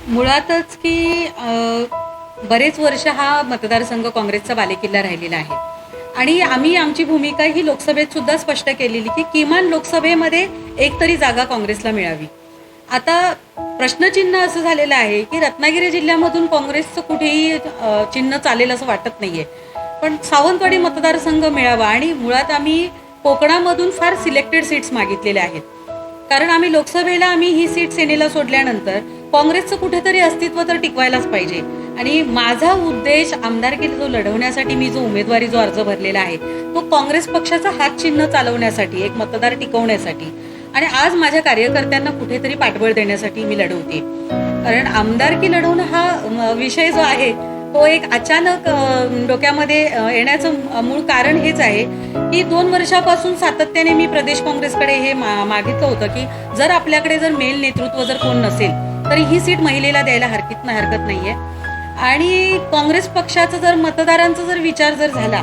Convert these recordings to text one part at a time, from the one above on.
मुळातच की बरेच वर्ष हा मतदारसंघ काँग्रेसचा बालेकिल्ला राहिलेला आहे आणि आम्ही आमची भूमिका ही लोकसभेत सुद्धा स्पष्ट केलेली की किमान लोकसभेमध्ये एक तरी जागा काँग्रेसला मिळावी. आता प्रश्नचिन्ह असं झालेलं आहे की रत्नागिरी जिल्ह्यामधून काँग्रेसचं कुठेही चिन्ह चालेल असं वाटत नाहीये, पण सावंतवाडी मतदारसंघ मिळावा. आणि मुळात आम्ही कोकणामधून फार सिलेक्टेड सीट्स मागितलेल्या आहेत, कारण आम्ही लोकसभेला ही सीट सेनेला सोडल्यानंतर काँग्रेसचं कुठेतरी अस्तित्व तर टिकवायलाच पाहिजे. आणि माझा उद्देश आमदारकीला जो लढवण्यासाठी मी जो उमेदवारी जो अर्ज भरलेला आहे तो काँग्रेस पक्षाचा हात चिन्ह चालवण्यासाठी, एक मतदार टिकवण्यासाठी आणि आज माझ्या कार्यकर्त्यांना कुठेतरी पाठबळ देण्यासाठी मी लढवते. कारण आमदारकी लढवणं हा विषय जो आहे तो एक अचानक डोक्यामध्ये येण्याचं मूळ कारण हेच आहे की 2 वर्षापासून सातत्याने मी प्रदेश काँग्रेसकडे हे मागितलं होतं की जर आपल्याकडे जर मेल नेतृत्व जर कोण नसेल तर ही सीट महिलेला द्यायला हरकत नाहीये. आणि काँग्रेस पक्षाचा जर मतदारांचा जर विचार जर झाला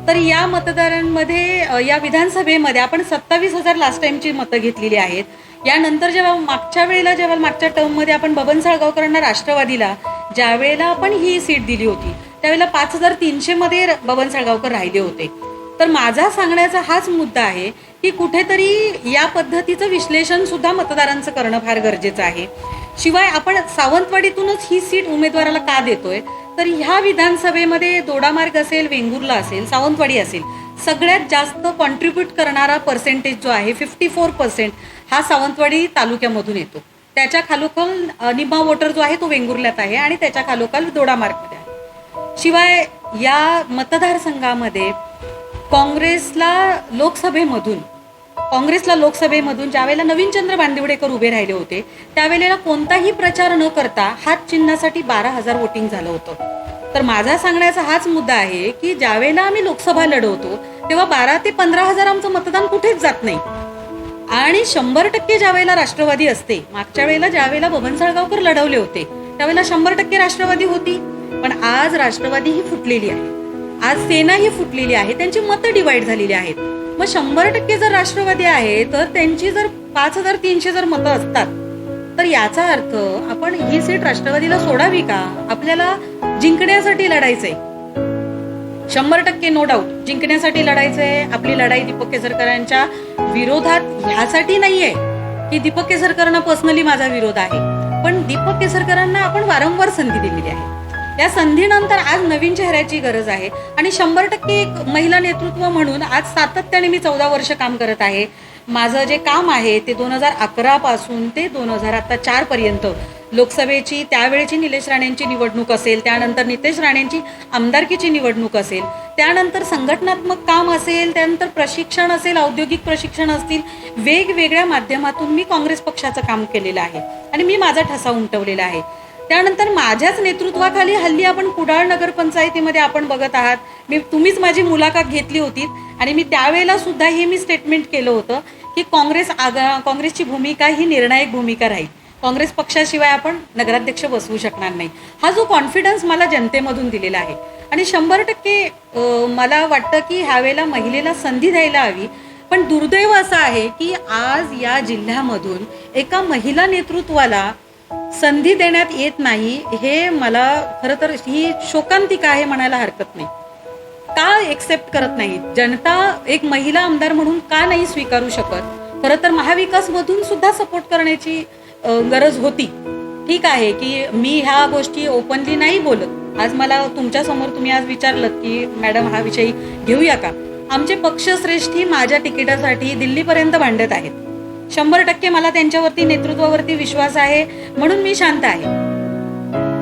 तर या मतदारांमध्ये या विधानसभेमध्ये आपण 27,000 लास्ट टाइमची मतं घेतलेली आहेत. यानंतर जेव्हा मागच्या टर्ममध्ये आपण बबन साळगावकरांना राष्ट्रवादीला ज्या वेळेला आपण ही सीट दिली होती त्यावेळेला 5,300 मध्ये बबन साळगावकर राहिले होते. तर माझा सांगण्याचा हाच मुद्दा आहे की कुठेतरी या पद्धतीचं विश्लेषण सुद्धा मतदारांचं करणं फार गरजेचं आहे. शिवाय आपण सावंतवाडीतूनच ही सीट उमेदवाराला का देतोय तर ह्या विधानसभेमध्ये दोडामार्ग असेल, वेंगुर्ला असेल, सावंतवाडी असेल, सगळ्यात जास्त कॉन्ट्रीब्यूट करणारा पर्सेंटेज जो आहे 54% हा सावंतवाडी तालुक्यामधून येतो. त्याच्या खालोखाल निम्मा वोटर जो आहे तो वेंगुर्ल्यात आहे आणि त्याच्या खालोखाल दोडामार्गमध्ये आहे. शिवाय या मतदारसंघामध्ये काँग्रेसला लोकसभेमधून ज्यावेळेला नवीनचंद्र बांदिवडेकर उभे राहिले होते त्यावेळेला कोणताही प्रचार न करता हात चिन्हासाठी 12,000 वोटिंग झालं होतं. तर माझा सांगण्याचा हाच मुद्दा आहे की ज्यावेळेला आम्ही लोकसभा लढवतो तेव्हा 12 ते 15,000 आमचं मतदान कुठेच जात नाही. आणि 100% ज्यावेळेला राष्ट्रवादी असते, मागच्या वेळेला ज्यावेळेला बबन साळगावकर लढवले होते त्यावेळेला 100% राष्ट्रवादी होती, पण आज राष्ट्रवादी ही फुटलेली आहे, आज सेना ही फुटलेली आहे, त्यांची मतं डिवाइड झालेली आहेत. मग 100% जर राष्ट्रवादी आहे तर त्यांची जर 5,300 जर मतं असतात तर याचा अर्थ आपण ही सीट राष्ट्रवादीला सोडावी का? आपल्याला जिंकण्यासाठी लढायचंय, 100% नो डाऊट जिंकण्यासाठी लढायचंय. आपली लढाई दीपक केसरकरांच्या विरोधात ह्यासाठी नाहीये की दीपक केसरकरांना पर्सनली माझा विरोध आहे, पण दीपक केसरकरांना आपण वारंवार संधी दिलेली आहे. या संधीनंतर आज नवीन चेहऱ्याची गरज आहे आणि 100% एक महिला नेतृत्व म्हणून आज सातत्याने मी 14 वर्ष काम करत आहे. माझं जे काम आहे ते 2011 पासून ते 2004 पर्यंत लोकसभेची त्यावेळेची निलेश राणेंची निवडणूक असेल, त्यानंतर नितेश राणेंची आमदारकीची निवडणूक असेल, त्यानंतर संघटनात्मक काम असेल, त्यानंतर प्रशिक्षण असेल, औद्योगिक प्रशिक्षण असतील, वेगवेगळ्या माध्यमातून मी काँग्रेस पक्षाचं काम केलेलं आहे आणि मी माझा ठसा उमटवलेला आहे. त्यानंतर माझ्याच नेतृत्वाखाली हल्ली आपण कुडाळ नगरपंचायतीमध्ये आपण बघत आहात, तुम्हीच माझी मुलाखत घेतली होती आणि मी त्यावेळेला सुद्धा हे मी स्टेटमेंट केलं होतं की काँग्रेसची भूमिका ही निर्णायक भूमिका राहील, काँग्रेस पक्षाशिवाय आपण नगराध्यक्ष बसवू शकणार नाही. हा जो कॉन्फिडन्स मला जनतेमधून दिलेला आहे आणि 100% मला वाटतं की ह्यावेळेला महिलेला संधी द्यायला हवी. पण दुर्दैव असं आहे की आज या जिल्ह्यामधून एका महिला नेतृत्वाला संधी देण्यात येत नाही, हे मला खरं तर ही शोकांतिका आहे म्हणायला हरकत नाही. का एक्सेप्ट करत नाही जनता एक महिला आमदार म्हणून, का नाही स्वीकारू शकत? खरं तर महाविकासमधून सुद्धा सपोर्ट करण्याची गरज होती. ठीक आहे की मी ह्या गोष्टी ओपनली नाही बोलत. आज मला तुमच्यासमोर तुम्ही आज विचारलं की मॅडम हा विषय घेऊया का, आमचे पक्षश्रेष्ठी माझ्या तिकिटासाठी दिल्लीपर्यंत भांडत आहेत. 100% मला त्यांच्यावरती नेतृत्वावरती विश्वास आहे म्हणून मी शांत आहे.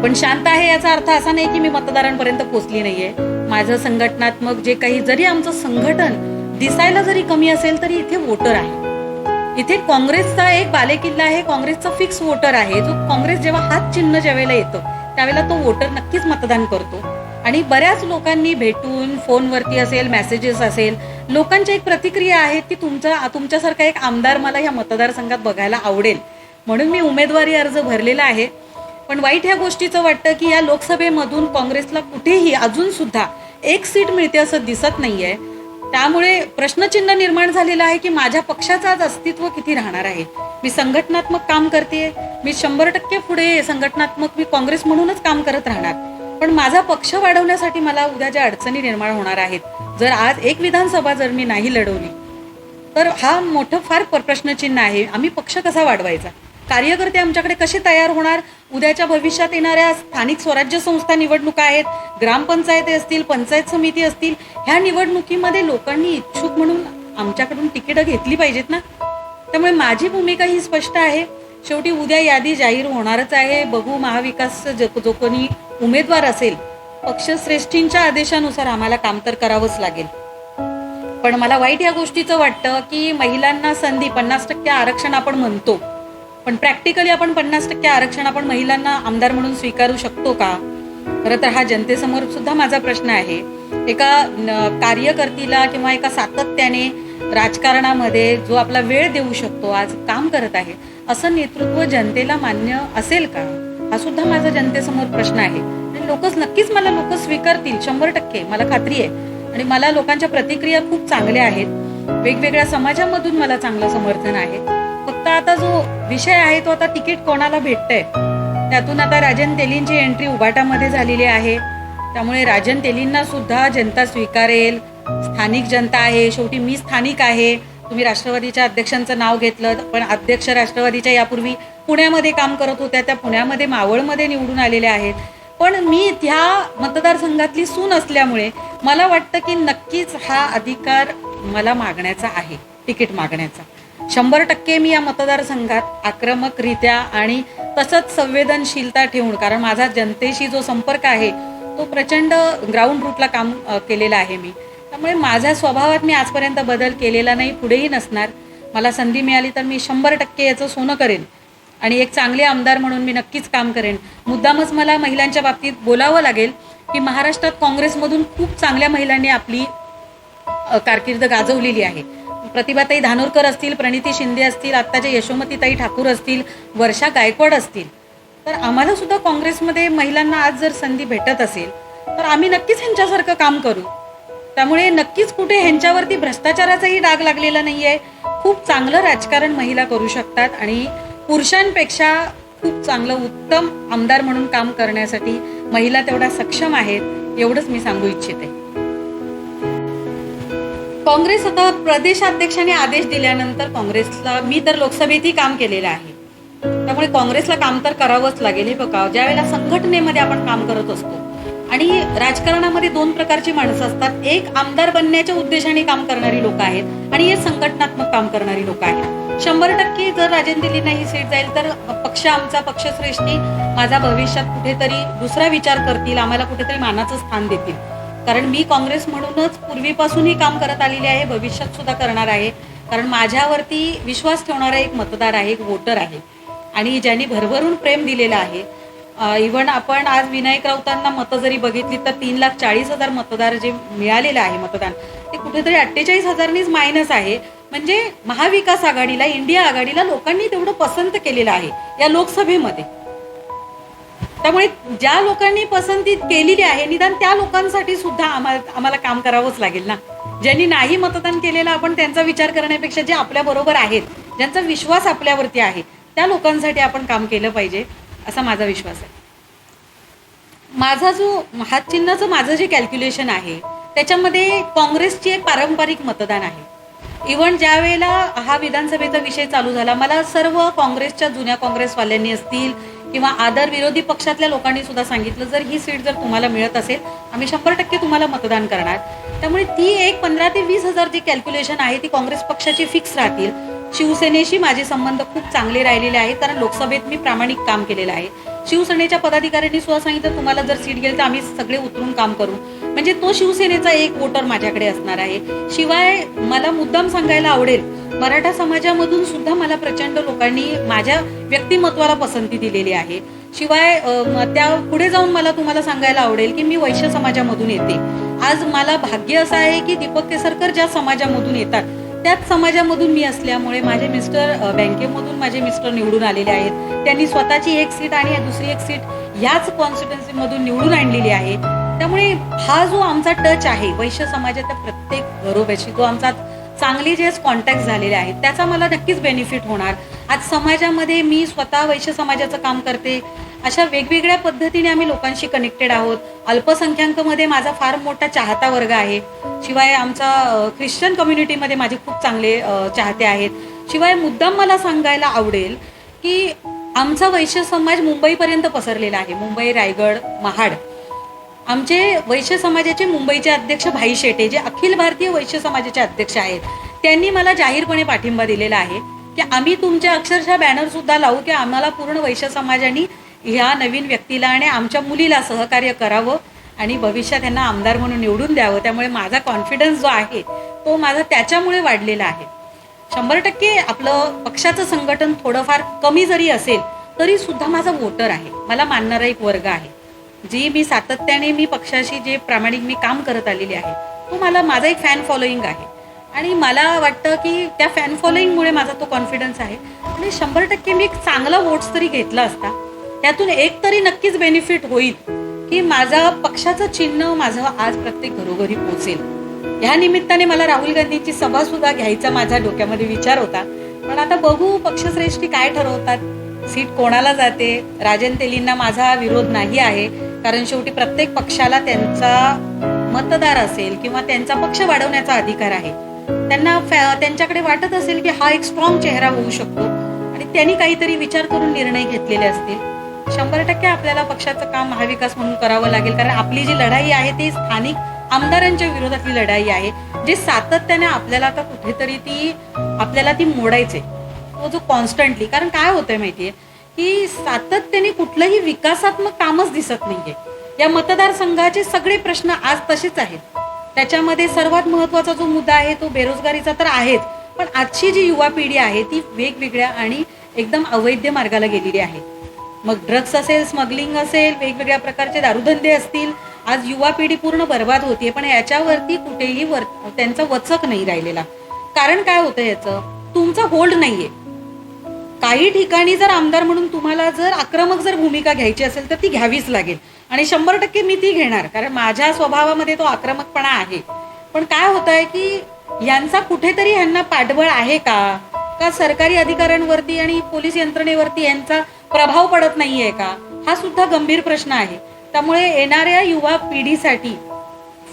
पण शांत आहे याचा अर्थ असा नाही की मी मतदारांपर्यंत पोहोचली नाहीये. माझं संघटनात्मक जे काही, जरी आमचं संघटन दिसायला जरी कमी असेल तरी इथे वोटर आहे, इथे काँग्रेसचा एक बालेकिल्ला आहे, काँग्रेसचा फिक्स वोटर आहे, जो काँग्रेस जेव्हा हात चिन्ह ज्यावेळेला येतं त्यावेळेला तो वोटर नक्कीच मतदान करतो. आणि बऱ्याच लोकांनी भेटून, फोनवरती असेल, मेसेजेस असेल, लोकांच्या एक प्रतिक्रिया आहेत की तुमच्यासारखा एक आमदार मला ह्या मतदारसंघात बघायला आवडेल म्हणून मी उमेदवारी अर्ज भरलेला आहे. पण वाईट ह्या गोष्टीचं वाटतं की या लोकसभेमधून काँग्रेसला कुठेही अजून सुद्धा एक सीट मिळते असं दिसत नाहीये. त्यामुळे प्रश्नचिन्ह निर्माण झालेलं आहे की माझ्या पक्षाचं आज अस्तित्व किती राहणार आहे. मी संघटनात्मक काम करते, मी 100% पुढे संघटनात्मक मी काँग्रेस म्हणूनच काम करत राहणार, पण माझा पक्ष वाढवण्यासाठी मला उद्या ज्या अडचणी निर्माण होणार आहेत, जर आज एक विधानसभा जर मी नाही लढवली तर हा मोठं फार प्रश्नचिन्ह आहे. आम्ही पक्ष कसा वाढवायचा, कार्यकर्ते आमच्याकडे कसे तयार होणार, उद्याच्या भविष्यात येणाऱ्या स्थानिक स्वराज्य संस्था निवडणुका आहेत, ग्रामपंचायती असतील, पंचायत समिती असतील, ह्या निवडणुकीमध्ये लोकांनी इच्छुक म्हणून आमच्याकडून तिकीटं घेतली पाहिजेत ना. त्यामुळे माझी भूमिका ही स्पष्ट आहे. शेवटी उद्या यादी जाहीर होणारच आहे. बघू, महाविकास जो कोणी उमेदवार असेल, पक्षश्रेष्ठींच्या आदेशानुसार आम्हाला काम तर करावंच लागेल. पण मला वाईट या गोष्टीचं वाटतं की महिलांना संधी 50% आरक्षण आपण म्हणतो, पण प्रॅक्टिकली आपण 50% आरक्षण आपण महिलांना आमदार म्हणून स्वीकारू शकतो का? खरं तर हा जनतेसमोर सुद्धा माझा प्रश्न आहे. एका कार्यकर्तीला किंवा एका सातत्याने राजकारणामध्ये जो आपला वेळ देऊ शकतो, आज काम करत आहे, असं नेतृत्व जनतेला मान्य असेल का? हा सुद्धा माझा जनतेसमोर प्रश्न आहे. आणि नक्कीच मला लोक स्वीकारतील 100%, मला खात्री आहे. आणि मला लोकांच्या प्रतिक्रिया खूप चांगल्या आहेत. वेगवेगळ्या समाजामधून मला चांगलं समर्थन आहे. फक्त आता जो विषय आहे तो आता तिकीट कोणाला भेटतंय, त्यातून आता राजन तेलींची एंट्री उभाटामध्ये झालेली आहे. त्यामुळे राजन तेलींना सुद्धा जनता स्वीकारेल. स्थानिक जनता आहे, शेवटी मी स्थानिक आहे. तुम्ही राष्ट्रवादीच्या अध्यक्षांचं नाव घेतलं, पण अध्यक्ष राष्ट्रवादीच्या यापूर्वी पुण्यामध्ये काम करत होत्या, त्या पुण्यामध्ये मावळमध्ये निवडून आलेल्या आहेत. पण मी त्या मतदारसंघातली सून असल्यामुळे मला वाटतं की नक्कीच हा अधिकार मला मागण्याचा आहे, तिकीट मागण्याचा. 100% मी या मतदारसंघात आक्रमकरित्या आणि तसंच संवेदनशीलता ठेवून, कारण माझा जनतेशी जो संपर्क आहे तो प्रचंड ग्राउंड रूटला काम केलेला आहे मी. त्यामुळे माझ्या स्वभावात मी आजपर्यंत बदल केलेला नाही, पुढेही नसणार. मला संधी मिळाली तर मी 100% याचं सोनं करेन आणि एक चांगले आमदार म्हणून मी नक्कीच काम करेन. मुद्दामच मला महिलांच्या बाबतीत बोलावं लागेल की महाराष्ट्रात काँग्रेसमधून खूप चांगल्या महिलांनी आपली कारकीर्द गाजवलेली आहे. प्रतिभाताई धानोरकर असतील, प्रणिती शिंदे असतील, आत्ताच्या यशोमतीताई ठाकूर असतील, वर्षा गायकवाड असतील. तर आम्हाला सुद्धा काँग्रेसमध्ये महिलांना आज जर संधी भेटत असेल तर आम्ही नक्कीच ह्यांच्यासारखं काम करू. त्यामुळे नक्कीच कुठे ह्यांच्यावरती भ्रष्टाचाराचाही डाग लागलेला नाही आहे. खूप चांगलं राजकारण महिला करू शकतात आणि पुरुषांपेक्षा खूप चांगलं उत्तम आमदार म्हणून काम करण्यासाठी महिला तेवढ्या सक्षम आहेत, एवढंच मी सांगू इच्छिते. काँग्रेस आता प्रदेशाध्यक्षाने आदेश दिल्यानंतर काँग्रेसला, मी तर लोकसभेतही काम केलेलं आहे, त्यामुळे काँग्रेसला काम तर करावंच लागेल. हे बघा, ज्या वेळेला संघटनेमध्ये आपण काम करत असतो आणि राजकारणामध्ये 2 प्रकारची माणसं असतात. एक आमदार बनण्याच्या उद्देशाने काम करणारी लोक आहेत आणि हे संघटनात्मक काम करणारी लोक आहेत. 100% जर राजन तेलींना ही सीट जाईल तर पक्ष, आमचा पक्षश्रेष्ठी माझा भविष्यात कुठेतरी दुसरा विचार करतील, आम्हाला कुठेतरी मानाचं स्थान देतील. कारण मी काँग्रेस म्हणूनच पूर्वीपासूनही काम करत आलेली आहे, भविष्यात सुद्धा करणार आहे. कारण माझ्यावरती विश्वास ठेवणारा एक मतदार आहे, एक वोटर आहे आणि ज्यांनी भरभरून प्रेम दिलेलं आहे. इव्हन आपण आज विनायक राऊतांना मतं जरी बघितली तर 3,40,000 मतदार जे मिळालेलं आहे मतदान, ते कुठेतरी 48,000नीच मायनस आहे. म्हणजे महाविकास आघाडीला, इंडिया आघाडीला लोकांनी तेवढं पसंत केलेलं आहे या लोकसभेमध्ये. त्यामुळे ज्या लोकांनी पसंती केलेली आहे, निदान त्या लोकांसाठी सुद्धा आम्हाला काम करावंच लागेल ना. ज्यांनी नाही मतदान केलेलं, आपण त्यांचा विचार करण्यापेक्षा जे आपल्या बरोबर आहेत, ज्यांचा विश्वास आपल्यावरती आहे, त्या लोकांसाठी आपण काम केलं पाहिजे, असा माझा विश्वास आहे. माझा जो हातचिन्हाचं माझं जे कॅल्क्युलेशन आहे त्याच्यामध्ये काँग्रेसची एक पारंपरिक मतदान आहे. इव्हन ज्या वेळेला हा विधानसभेचा विषय चालू झाला, मला सर्व काँग्रेसच्या जुन्या काँग्रेसवाल्यांनी असतील किंवा आदर विरोधी पक्षातल्या लोकांनी सुद्धा सांगितलं, जर ही सीट जर तुम्हाला मिळत असेल आम्ही 100% तुम्हाला मतदान करणार. त्यामुळे ती एक 15,000 ते 20,000 जी कॅल्क्युलेशन आहे ती काँग्रेस पक्षाची फिक्स राहतील. शिवसेनेशी माझे संबंध खूप चांगले राहिलेले आहेत, कारण लोकसभेत मी प्रामाणिक काम केलेलं आहे. शिवसेनेच्या पदाधिकाऱ्यांनी सुद्धा सांगितलं, तुम्हाला जर सीट गेली तर आम्ही सगळे उतरून काम करू. म्हणजे तो शिवसेनेचा एक वोटर माझ्याकडे असणार आहे. शिवाय मला मुद्दाम सांगायला आवडेल, मराठा समाजामधून सुद्धा मला प्रचंड लोकांनी माझ्या व्यक्तिमत्वाला पसंती दिलेली आहे. शिवाय त्या पुढे जाऊन मला तुम्हाला सांगायला आवडेल की मी वैश्य समाजामधून येते. आज मला भाग्य असं आहे की दीपक केसरकर ज्या समाजामधून येतात त्याच समाजामधून मी असल्यामुळे माझे मिस्टर बँकेमधून माझे मिस्टर निवडून आलेले आहेत. त्यांनी स्वतःची एक सीट आणि दुसरी एक सीट ह्याच कॉन्स्टिट्युन्सीमधून निवडून आणलेली आहे. त्यामुळे हा जो आमचा टच आहे वैश्य समाजाच्या प्रत्येक घरोब्याशी, जो आमचा चांगले जे कॉन्टॅक्ट झालेले आहेत, त्याचा मला नक्कीच बेनिफिट होणार. आज समाजामध्ये मी स्वतः वैश्य समाजाचं काम करते, अशा वेगवेगळ्या पद्धतीने आम्ही लोकांशी कनेक्टेड आहोत. अल्पसंख्याकमध्ये माझा फार मोठा चाहता वर्ग आहे. शिवाय आमचा ख्रिश्चन कम्युनिटीमध्ये माझे खूप चांगले चाहते आहेत. शिवाय मुद्दाम मला सांगायला आवडेल की आमचा वैश्य समाज मुंबईपर्यंत पसरलेला आहे. मुंबई, रायगड, महाड. आमचे वैश्य समाजाचे मुंबईचे अध्यक्ष भाई शेटे, जे अखिल भारतीय वैश्य समाजाचे अध्यक्ष आहेत, त्यांनी मला जाहीरपणे पाठिंबा दिलेला आहे की आम्ही तुमच्या अक्षरशः बॅनर सुद्धा लावू की आम्हाला पूर्ण वैश्य समाजाने ह्या नवीन व्यक्तीला आणि आमच्या मुलीला सहकार्य करावं आणि भविष्यात त्यांना आमदार म्हणून निवडून द्यावं. त्यामुळे माझा कॉन्फिडन्स जो आहे तो माझा त्याच्यामुळे वाढलेला आहे. 100% आपलं पक्षाचं संघटन थोडंफार कमी जरी असेल तरी सुद्धा माझा वोटर आहे, मला मानणारा एक वर्ग आहे. जी मी सातत्याने मी पक्षाशी जे प्रामाणिक मी काम करत आलेली आहे, तो माझा एक फॅन फॉलोईंग आहे आणि मला वाटतं की त्या फॅन फॉलोईंगमुळे माझा तो कॉन्फिडन्स आहे. आणि 100% मी एक चांगला वोट्स तरी घेतला असता, त्यातून एक तरी नक्कीच बेनिफिट होईल की माझा पक्षाचं चिन्ह माझं आज प्रत्येक घरोघरी पोहोचेल. ह्या निमित्ताने मला राहुल गांधींची सभा सुद्धा घ्यायचा माझ्या डोक्यामध्ये विचार होता, पण आता बघू पक्षश्रेष्ठी काय ठरवतात, सीट कोणाला जाते. राजन तेलींना माझा विरोध नाही आहे, कारण शेवटी प्रत्येक पक्षाला त्यांचा मतदार असेल किंवा त्यांचा पक्ष वाढवण्याचा अधिकार आहे. त्यांना त्यांच्याकडे वाटत असेल की हा एक स्ट्रॉंग चेहरा होऊ शकतो आणि त्यांनी काहीतरी विचार करून निर्णय घेतलेले असतील. 100% आपल्याला पक्षाचं काम महाविकास म्हणून करावं लागेल, कारण आपली जी लढाई आहे ती स्थानिक आमदारांच्या विरोधातली लढाई आहे, जे सातत्याने आपल्याला आता कुठेतरी आपल्याला ती मोडायचे. तो जो कॉन्स्टंटली, कारण काय होतंय माहितीये की सातत्याने कुठलंही विकासात्मक कामच दिसत नाहीये. या मतदारसंघाचे सगळे प्रश्न आज तसेच आहेत. त्याच्यामध्ये सर्वात महत्वाचा जो मुद्दा आहे तो बेरोजगारीचा तर आहेच, पण आजची जी युवा पिढी आहे ती वेगवेगळ्या आणि एकदम अवैध मार्गाला गेलेली आहे. मग ड्रग्स असेल, स्मगलिंग असेल, वेगवेगळ्या प्रकारचे दारूधंदे असतील. आज युवा पिढी पूर्ण बर्बाद होतीये, पण याच्यावरती कुठेही त्यांचा वचक नाही राहिलेला. कारण काय होतं याचं, तुमचा होल्ड नाहीये. काही ठिकाणी जर आमदार म्हणून तुम्हाला जर आक्रमक जर भूमिका घ्यायची असेल तर ती घ्यावीच लागेल आणि 100% मी ती घेणार, कारण माझ्या स्वभावामध्ये तो आक्रमकपणा आहे. पण काय होत आहे की यांचा कुठेतरी ह्यांना पाठबळ आहे का सरकारी अधिकाऱ्यांवरती आणि पोलीस यंत्रणेवरती यांचा प्रभाव पडत नाहीये का, हा सुद्धा गंभीर प्रश्न आहे. त्यामुळे येणाऱ्या युवा पिढीसाठी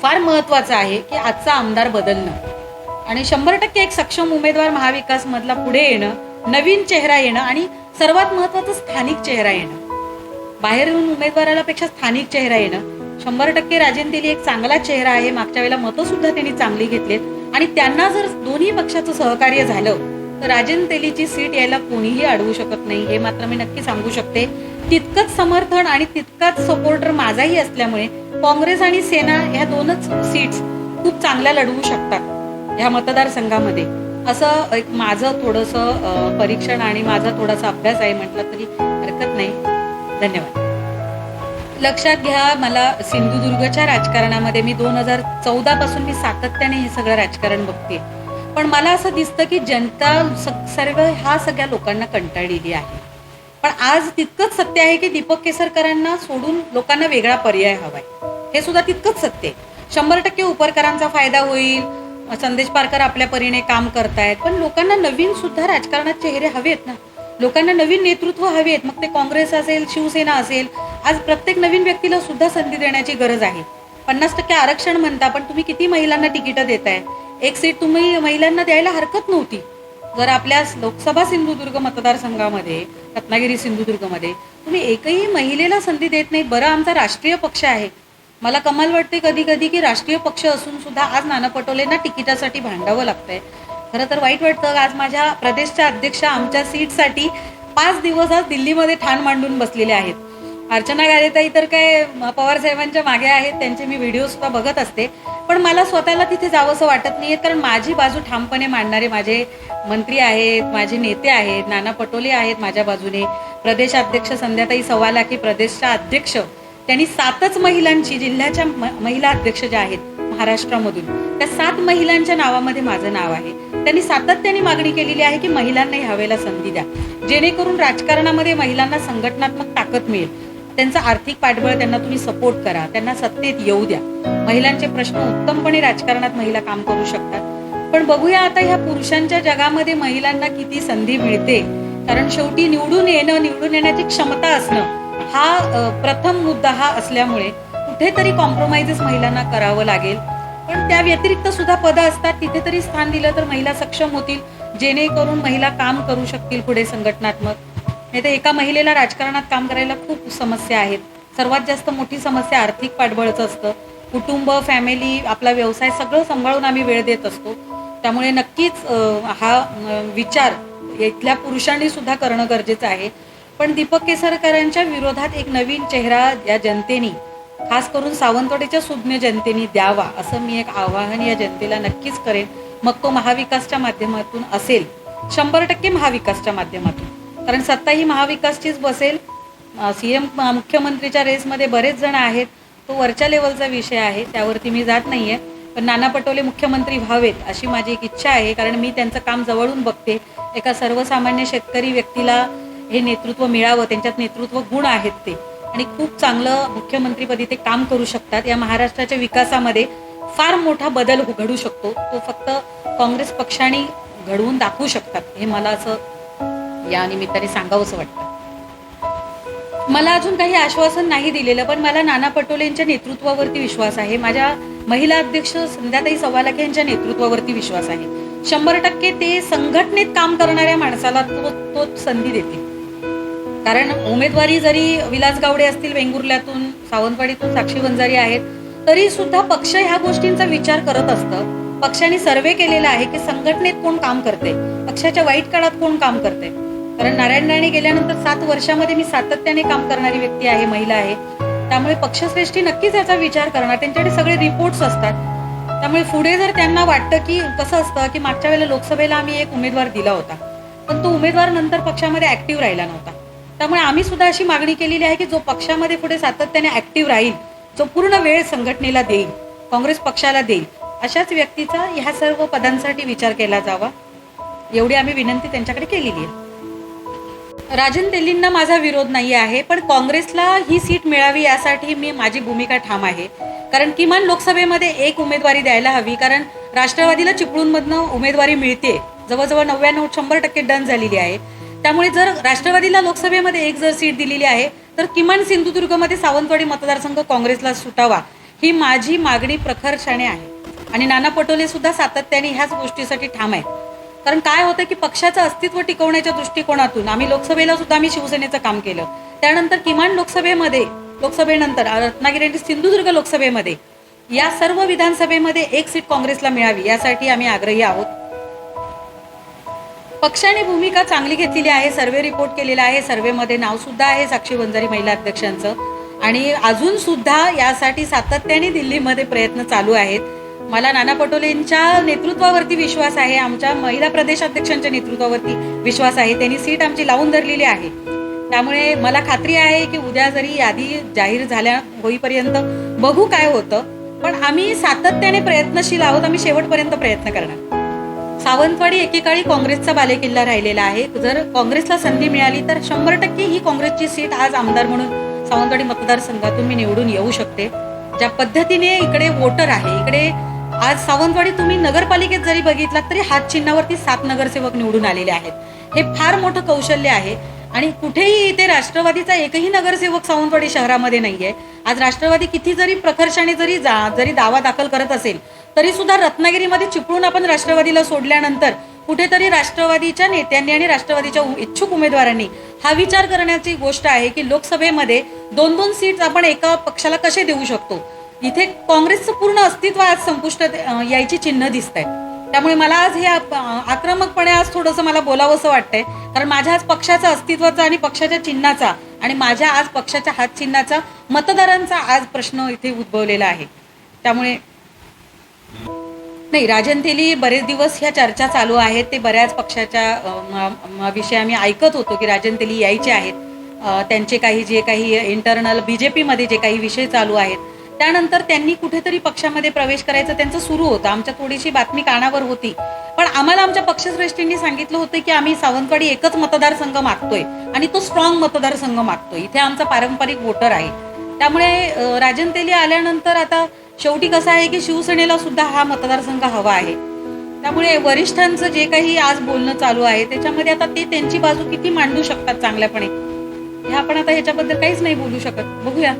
फार महत्वाचं आहे की आजचा आमदार बदलणं आणि 100% एक सक्षम उमेदवार महाविकास मधला पुढे येणं, नवीन चेहरा येणं आणि सर्वात महत्वाचं स्थानिक चेहरा येणं. बाहेरून उमेदवाराला पेक्षा स्थानिक चेहरा येणं. 100% राजन तेली एक चांगला चेहरा आहे. मागच्या वेळेला मतं सुद्धा त्यांनी चांगली घेतलीत आणि त्यांना जर दोन्ही पक्षाचं सहकार्य झालं तर राजन तेलीची सीट यायला कोणीही अडवू शकत नाही, हे मात्र मी नक्की सांगू शकते. तितकंच समर्थन आणि तितकाच सपोर्टर माझाही असल्यामुळे काँग्रेस आणि सेना ह्या दोनच सीट्स खूप चांगल्या लढवू शकतात ह्या मतदारसंघामध्ये, असं एक माझं थोडंसं परीक्षण आणि माझा थोडासा अभ्यास आहे म्हटलं तरी हरकत नाही. धन्यवाद. लक्षात घ्या, मला सिंधुदुर्गच्या राजकारणामध्ये मी 2014 पासून मी सातत्याने हे सगळं राजकारण बघते, पण मला असं दिसतं की जनता सर्व ह्या सगळ्या लोकांना कंटाळलेली आहे. पण आज तितकंच सत्य आहे की दीपक केसरकरांना सोडून लोकांना वेगळा पर्याय हवाय, हे सुद्धा तितकंच सत्य आहे. 100% उपरकरांचा फायदा होईल, संदेश पारकर आपल्या परीने काम करतायत, पण लोकांना नवीन सुद्धा राजकारणात चेहरे हवेत ना, लोकांना नवीन नेतृत्व हवेत. मग ते काँग्रेस असेल, शिवसेना असेल, आज प्रत्येक नवीन व्यक्तीला सुद्धा संधी देण्याची गरज आहे. 50% आरक्षण म्हणता, पण तुम्ही किती महिलांना तिकीट देताय? एक सीट तुम्ही महिलांना द्यायला हरकत नव्हती. जर आपल्या लोकसभा सिंधुदुर्ग मतदारसंघामध्ये, रत्नागिरी सिंधुदुर्गमध्ये तुम्ही एकही महिलेला संधी देत नाही. बरं, आमचा राष्ट्रीय पक्ष आहे. मला कमाल वाटते कधी कधी की राष्ट्रीय पक्ष असून सुद्धा आज नाना पटोलेंना तिकिटासाठी भांडावं लागतंय. खरं तर वाईट वाटतं. आज माझ्या प्रदेशच्या अध्यक्ष आमच्या सीटसाठी 5 दिवस आज दिल्लीमध्ये ठाण मांडून बसलेले आहेत. अर्चना गायताई तर काय पवार साहेबांच्या मागे आहेत, त्यांचे मी व्हिडिओ सुद्धा बघत असते, पण मला स्वतःला तिथे जावंसं वाटत नाहीये, कारण माझी बाजू ठामपणे मांडणारे माझे मंत्री आहेत, माझे नेते आहेत, नाना पटोले आहेत माझ्या बाजूने, प्रदेशाध्यक्ष संध्याताई सवालाखी प्रदेशच्या अध्यक्ष, त्यांनी 7च महिलांची, जिल्ह्याच्या महिला अध्यक्ष ज्या आहेत महाराष्ट्रामधून, त्या 7 महिलांच्या नावामध्ये माझं नाव आहे. त्यांनी सातत्याने मागणी केलेली आहे की महिलांना ह्यावेळेला संधी द्या, जेणेकरून राजकारणामध्ये महिलांना संघटनात्मक ताकद मिळेल. त्यांचं आर्थिक पाठबळ त्यांना तुम्ही सपोर्ट करा, त्यांना सत्तेत येऊ द्या. महिलांचे प्रश्न उत्तमपणे राजकारणात महिला काम करू शकतात. पण बघूया आता ह्या पुरुषांच्या जगामध्ये महिलांना किती संधी मिळते. कारण शेवटी निवडून येणं, निवडून येण्याची क्षमता असणं हा प्रथम मुद्दा हा असल्यामुळे कुठेतरी कॉम्प्रोमाइजेस महिलांना करावं लागेल. पण त्या व्यतिरिक्त सुद्धा पदं असतात, तिथे तरी स्थान दिलं तर महिला सक्षम होतील, जेणेकरून महिला काम करू शकतील पुढे संघटनात्मक. नाही तर एका महिलेला राजकारणात काम करायला खूप समस्या आहेत. सर्वात जास्त मोठी समस्या आर्थिक पाठबळचं असतं. कुटुंब, फॅमिली, आपला व्यवसाय सगळं सांभाळून आम्ही वेळ देत असतो. त्यामुळे नक्कीच हा विचार इथल्या पुरुषांनी सुद्धा करणं गरजेचं आहे. पण दीपक केसरकरांच्या विरोधात एक नवीन चेहरा या जनतेनी, खास करून सावंतवाडीच्या सुज्ञ जनतेने द्यावा, असं मी एक आवाहन या जनतेला नक्कीच करेन. मग तो महाविकासच्या माध्यमातून असेल, 100% महाविकासच्या माध्यमातून. कारण सत्ता ही महाविकासचीच बसेल. सीएम मुख्यमंत्रीच्या रेसमध्ये बरेच जण आहेत, तो वरच्या लेवलचा विषय आहे, त्यावरती मी जात नाहीये. पण नाना पटोले मुख्यमंत्री व्हावेत अशी माझी एक इच्छा आहे. कारण मी त्यांचं काम जवळून बघते. एका सर्वसामान्य शेतकरी व्यक्तीला हे नेतृत्व मिळावं, त्यांच्यात नेतृत्व गुण आहेत ते, आणि खूप चांगलं मुख्यमंत्रीपदी ते काम करू शकतात. या महाराष्ट्राच्या विकासामध्ये फार मोठा बदल घडू शकतो. तो फक्त काँग्रेस पक्षाने घडवून दाखवू शकतात, हे मला असं या निमित्ताने सांगावंसं वाटतं. मला अजून काही आश्वासन नाही दिलेलं, पण मला नाना पटोलेंच्या नेतृत्वावरती विश्वास आहे. माझ्या महिला अध्यक्ष संध्याताई सवालाखे यांच्या नेतृत्वावरती विश्वास आहे. 100% ते संघटनेत काम करणाऱ्या माणसाला तो संधी देतील. कारण उमेदवारी जरी विलास गावडे असतील वेंगुर्ल्यातून, सावंतवाडीतून साक्षी वंजारी आहेत, तरी सुद्धा पक्ष ह्या गोष्टींचा विचार करत असतं. पक्षाने सर्वे केलेला आहे की संघटनेत कोण काम करते, पक्षाच्या वाईट काळात कोण काम करते. कारण नारायण राणे गेल्यानंतर 7 वर्षामध्ये मी सातत्याने काम करणारी व्यक्ती आहे, महिला आहे. त्यामुळे पक्षश्रेष्ठी नक्कीच याचा विचार करणार. त्यांच्याकडे सगळे रिपोर्ट्स असतात. त्यामुळे पुढे जर त्यांना वाटतं की कसं असतं की मागच्या वेळेला लोकसभेला आम्ही एक उमेदवार दिला होता, पण तो उमेदवार नंतर पक्षामध्ये ऍक्टिव्ह राहिला नव्हता. त्यामुळे आम्ही सुद्धा अशी मागणी केलेली आहे की जो पक्षामध्ये पुढे सातत्याने ऍक्टिव्ह राहील, जो पूर्ण वेळ संघटनेला देईल, काँग्रेस पक्षाला देईल, अशाच व्यक्तीचा ह्या सर्व पदांसाठी विचार केला जावा, एवढी आम्ही विनंती त्यांच्याकडे केलेली आहे. राजन तेलींना माझा विरोध नाही आहे, पण काँग्रेसला ही सीट मिळावी यासाठी माझी भूमिका ठाम आहे. कारण किमान लोकसभेमध्ये एक उमेदवारी द्यायला हवी. कारण राष्ट्रवादीला चिपळूणमधनं उमेदवारी मिळते, जवळजवळ 99-100% डन झालेली आहे. त्यामुळे जर राष्ट्रवादीला लोकसभेमध्ये एक जर सीट दिलेली आहे, तर किमान सिंधुदुर्गमध्ये सावंतवाडी मतदारसंघ काँग्रेसला सुटावा, ही माझी मागणी प्रखरपणे आहे. आणि नाना पटोले सुद्धा सातत्याने ह्याच गोष्टीसाठी ठाम आहेत. कारण काय होतं की पक्षाचं अस्तित्व टिकवण्याच्या दृष्टिकोनातून आम्ही लोकसभेला सुद्धा आम्ही शिवसेनेचं काम केलं. त्यानंतर किमान लोकसभेनंतर रत्नागिरी आणि सिंधुदुर्ग लोकसभेमध्ये या सर्व विधानसभेमध्ये एक सीट काँग्रेसला मिळावी यासाठी आम्ही आग्रही आहोत. पक्षाने भूमिका चांगली घेतलेली आहे, सर्वे रिपोर्ट केलेला आहे, सर्वेमध्ये नाव सुद्धा आहे साक्षी वंजारी महिला अध्यक्षांचं. आणि अजून सुद्धा यासाठी सातत्याने दिल्लीमध्ये प्रयत्न चालू आहेत. मला नाना पटोलेंच्या नेतृत्वावरती विश्वास आहे, आमच्या महिला प्रदेशाध्यक्षांच्या नेतृत्वावरती विश्वास आहे. त्यांनी सीट आमची लावून धरलेली आहे. त्यामुळे मला खात्री आहे की उद्या जरी यादी जाहीर झाल्या होईपर्यंत बघू काय होतं, पण आम्ही सातत्याने प्रयत्नशील आहोत. आम्ही शेवटपर्यंत प्रयत्न करणार. सावंतवाडी एकेकाळी काँग्रेसचा बालेकिल्ला राहिलेला आहे. जर काँग्रेसला संधी मिळाली तर 100% ही काँग्रेसची सीट आज आमदार म्हणून सावंतवाडी मतदारसंघातून मी निवडून येऊ शकते. ज्या पद्धतीने इकडे वोटर आहे, इकडे आज सावंतवाडी तुम्ही नगरपालिकेत जरी बघितलात तरी हात चिन्हावरती 7 नगरसेवक निवडून आलेले आहेत. हे फार मोठं कौशल्य आहे. आणि कुठेही इथे राष्ट्रवादीचा एकही नगरसेवक सावंतवाडी शहरामध्ये नाहीये. आज राष्ट्रवादी किती जरी प्रखर्षाने जरी दावा दाखल करत असेल तरी सुद्धा रत्नागिरीमध्ये चिपळूण आपण राष्ट्रवादीला सोडल्यानंतर कुठेतरी राष्ट्रवादीच्या नेत्यांनी आणि राष्ट्रवादीच्या इच्छुक उमेदवारांनी हा विचार करण्याची गोष्ट आहे की लोकसभेमध्ये 2-2 सीट आपण एका पक्षाला कसे देऊ शकतो. इथे काँग्रेसचं पूर्ण अस्तित्व आज संपुष्टात यायची चिन्ह दिसत आहेत. त्यामुळे मला आज हे आक्रमकपणे आज थोडंसं मला बोलावंसं वाटतंय. कारण माझ्या आज पक्षाचा अस्तित्वाचा आणि पक्षाच्या चिन्हाचा आणि माझ्या आज पक्षाच्या हात चिन्हाचा मतदारांचा आज प्रश्न इथे उद्भवलेला आहे. त्यामुळे नाही, राजन तेली बरेच दिवस ह्या चर्चा चालू आहेत. ते बऱ्याच पक्षाच्या विषय आम्ही ऐकत होतो की राजन तेली यायचे आहेत. त्यांचे काही जे काही इंटरनल बीजेपीमध्ये जे काही विषय चालू आहेत, त्यानंतर त्यांनी कुठेतरी पक्षामध्ये प्रवेश करायचं त्यांचं सुरू होतं. आमच्या थोडीशी बातमी कानावर होती, पण आम्हाला आमच्या पक्षश्रेष्ठींनी सांगितलं होतं की आम्ही सावंतवाडी एकच मतदारसंघ मागतोय, आणि तो स्ट्रॉंग मतदारसंघ मागतो. इथे आमचा पारंपरिक वोटर आहे. त्यामुळे राजन तेली आल्यानंतर आता शेवटी कसं आहे की शिवसेनेला सुद्धा हा मतदारसंघ हवा आहे. त्यामुळे वरिष्ठांचं जे काही आज बोलणं चालू आहे त्याच्यामध्ये आता ते त्यांची बाजू किती मांडू शकतात चांगल्यापणे हे आपण आता ह्याच्याबद्दल काहीच नाही बोलू शकत. बघूया.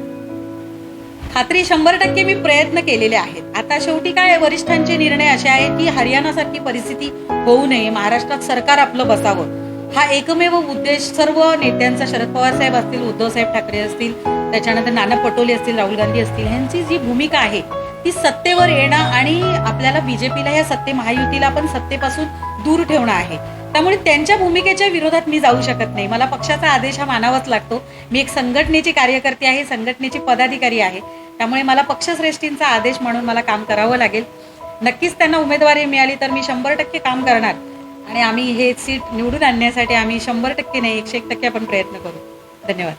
खात्री 100% मी प्रयत्न केलेले आहेत. आता शेवटी काय वरिष्ठांचे निर्णय असे आहेत की हरियाणासारखी परिस्थिती होऊ नये, महाराष्ट्रात सरकार आपलं बसावं, हा एकमेव उद्देश सर्व नेत्यांचा, शरद पवार साहेब असतील, उद्धव साहेब ठाकरे असतील, त्याच्यानंतर नाना पटोले असतील, राहुल गांधी असतील, ह्यांची जी भूमिका आहे ती सत्तेवर येणं आणि आपल्याला बीजेपीला या महायुतीला पण सत्तेपासून दूर ठेवणं आहे. त्यामुळे त्यांच्या भूमिकेच्या विरोधात मी जाऊ शकत नाही. मला पक्षाचा आदेश हा मानावाच लागतो. मी एक संघटनेची कार्यकर्ती आहे, संघटनेची पदाधिकारी आहे. त्यामुळे मला पक्षश्रेष्ठींचा आदेश म्हणून मला काम करावं लागेल. नक्कीच त्यांना उमेदवारी मिळाली तर मी 100% काम करणार आणि आम्ही हे सीट निवडून आणण्यासाठी आम्ही 100% नाही 101% आपण प्रयत्न करू. धन्यवाद.